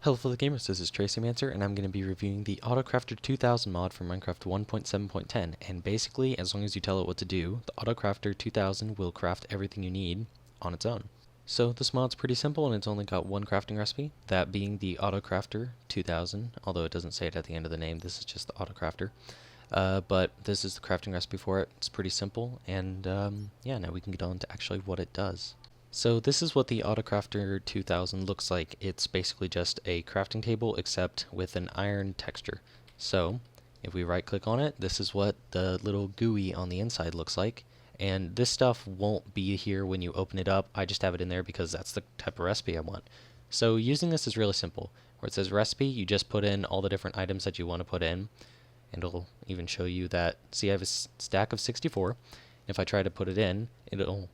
Hello fellow gamers, this is TracyMancer, and I'm going to be reviewing the AutoCrafter 2000 mod for Minecraft 1.7.10, and basically, as long as you tell it what to do, the AutoCrafter 2000 will craft everything you need on its own. So this mod's pretty simple, and it's only got one crafting recipe, that being the AutoCrafter 2000, although it doesn't say it at the end of the name, this is just the AutoCrafter. But this is the crafting recipe for it. It's pretty simple, and yeah, now we can get on to actually what it does. So this is what the AutoCrafter 2000 looks like. It's basically just a crafting table except with an iron texture. So if we right click on it, this is what the little GUI on the inside looks like. And this stuff won't be here when you open it up. I just have it in there because that's the type of recipe I want. So using this is really simple. Where it says recipe, you just put in all the different items that you want to put in. And it'll even show you that, see I have a stack of 64. If I try to put it in, it'll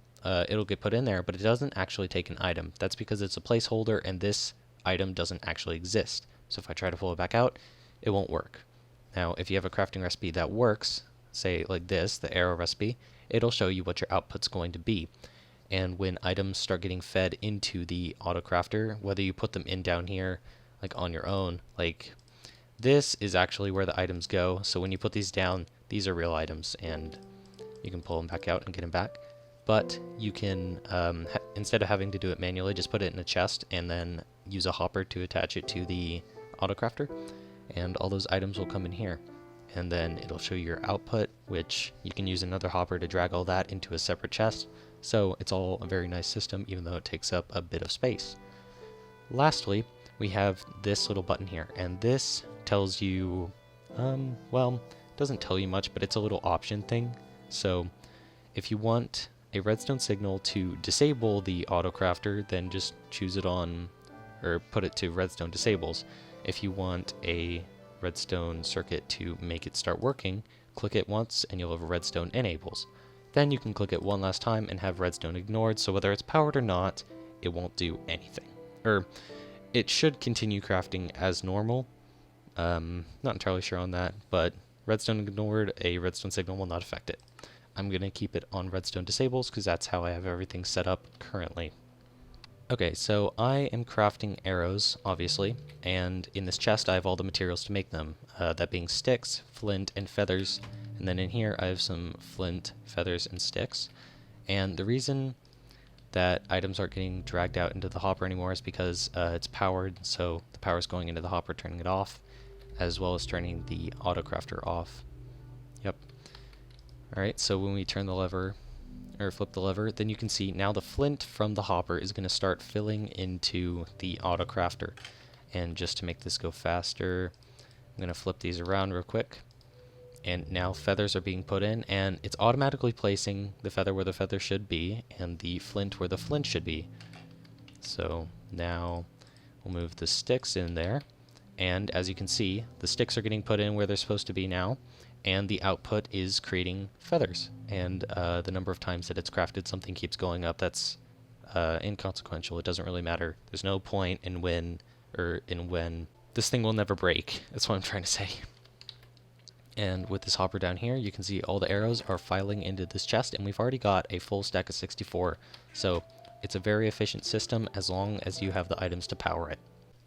get put in there, but it doesn't actually take an item. That's because it's a placeholder and this item doesn't actually exist. So if I try to pull it back out, it won't work. Now, if you have a crafting recipe that works, say like this, the arrow recipe, it'll show you what your output's going to be. And when items start getting fed into the AutoCrafter, whether you put them in down here, like on your own, like this is actually where the items go. So when you put these down, these are real items and you can pull them back out and get them back. But you can, instead of having to do it manually, just put it in a chest and then use a hopper to attach it to the AutoCrafter, and all those items will come in here. And then it'll show you your output, which you can use another hopper to drag all that into a separate chest. So it's all a very nice system, even though it takes up a bit of space. Lastly, we have this little button here, and this tells you, well, it doesn't tell you much, but it's a little option thing. So if you want a redstone signal to disable the AutoCrafter, then just choose it on, or put it to redstone disables. If you want a redstone circuit to make it start working, click it once and you'll have redstone enables. Then you can click it one last time and have redstone ignored, so whether it's powered or not, it won't do anything. Or it should continue crafting as normal. Not entirely sure on that, but redstone ignored, a redstone signal will not affect it. I'm going to keep it on redstone disables because that's how I have everything set up currently. Okay, so I am crafting arrows, obviously, and in this chest I have all the materials to make them, that being sticks, flint, and feathers, and then in here I have some flint, feathers, and sticks. And the reason that items aren't getting dragged out into the hopper anymore is because it's powered, so the power is going into the hopper, turning it off, as well as turning the AutoCrafter off. Yep. Alright, so when we turn the lever, or flip the lever, then you can see now the flint from the hopper is going to start filling into the AutoCrafter. And just to make this go faster, I'm going to flip these around real quick. And now feathers are being put in, and it's automatically placing the feather where the feather should be, and the flint where the flint should be. So now we'll move the sticks in there, and as you can see, the sticks are getting put in where they're supposed to be now. And the output is creating feathers, and the number of times that it's crafted something keeps going up. That's inconsequential. It doesn't really matter. There's no point in when this thing will never break. That's what I'm trying to say. And with this hopper down here, you can see all the arrows are filing into this chest, and we've already got a full stack of 64. So it's a very efficient system as long as you have the items to power it.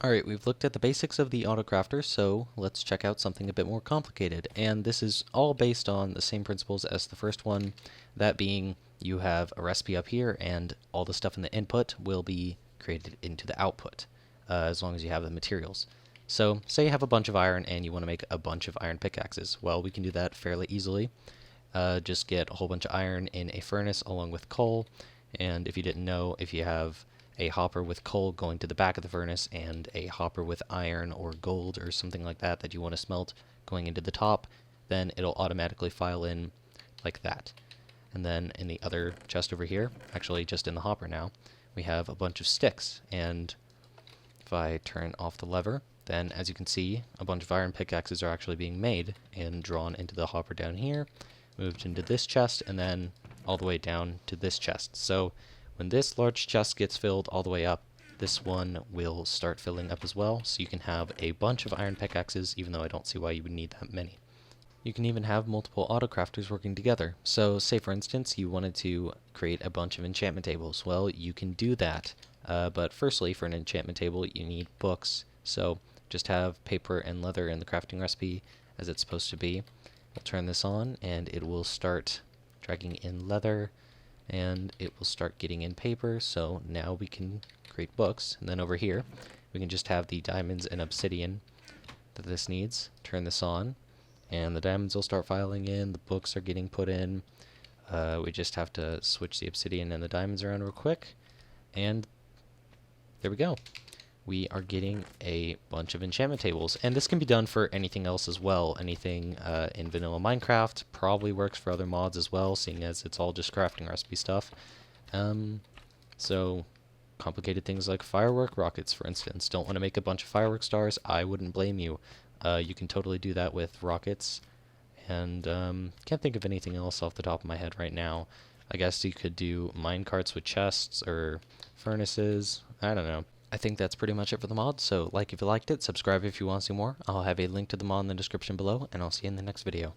Alright, we've looked at the basics of the AutoCrafter, so let's check out something a bit more complicated. And this is all based on the same principles as the first one, that being you have a recipe up here and all the stuff in the input will be created into the output, as long as you have the materials. So say you have a bunch of iron and you want to make a bunch of iron pickaxes. Well, we can do that fairly easily. Just get a whole bunch of iron in a furnace along with coal, and if you didn't know, if you have a hopper with coal going to the back of the furnace and a hopper with iron or gold or something like that that you want to smelt going into the top, then it'll automatically file in like that. And then in the other chest over here, actually just in the hopper now, we have a bunch of sticks, and if I turn off the lever, then as you can see, a bunch of iron pickaxes are actually being made and drawn into the hopper down here, moved into this chest, and then all the way down to this chest. So when this large chest gets filled all the way up, this one will start filling up as well, so you can have a bunch of iron pickaxes, even though I don't see why you would need that many. You can even have multiple AutoCrafters working together. So say for instance you wanted to create a bunch of enchantment tables. Well, you can do that, but firstly for an enchantment table you need books, So just have paper and leather in the crafting recipe as it's supposed to be. We'll turn this on and it will start dragging in leather and it will start getting in paper. So now we can create books. And then over here we can just have the diamonds and obsidian that this needs. Turn this on and the diamonds will start filing in, the books are getting put in. We just have to switch the obsidian and the diamonds around real quick, and there we go. We are getting a bunch of enchantment tables, and this can be done for anything else as well. Anything in vanilla Minecraft probably works for other mods as well, seeing as it's all just crafting recipe stuff. So complicated things like firework rockets, for instance. Don't want to make a bunch of firework stars? I wouldn't blame you. You can totally do that with rockets. And can't think of anything else off the top of my head right now. I guess you could do minecarts with chests or furnaces. I don't know. I think that's pretty much it for the mod, so like if you liked it, subscribe if you want to see more. I'll have a link to the mod in the description below, and I'll see you in the next video.